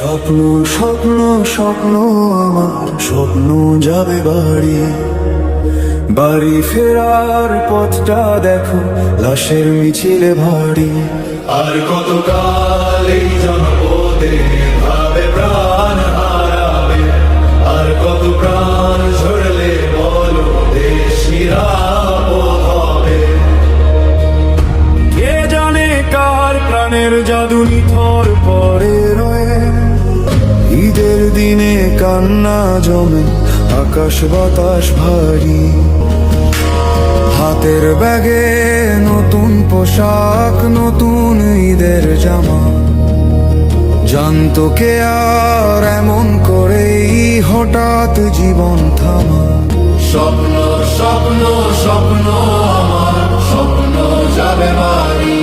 স্বপ্ন স্বপ্ন স্বপ্ন আমার স্বপ্ন যাবে বাড়ি, বাড়ি ফেরার পথটা দেখো লাশের মিছিলে ভারী। আর কতকাল এই জনপদে ভাবে প্রাণ হারাবে, আর কত প্রাণ ঝরলে বলো দেশ নিরাপদ হবে। কে জানে কার প্রাণের জাদু নিথর পরে রয়ে, ঈদের দিনে কান্না জমে আকাশ বাতাস ভারী। হাতের ব্যাগে নতুন পোশাক, নতুন ঈদের জামা, জানতো কে আর এমন করেই হঠাৎ জীবন থামা। স্বপ্ন স্বপ্ন স্বপ্ন আমার স্বপ্ন যাবে বাড়ি,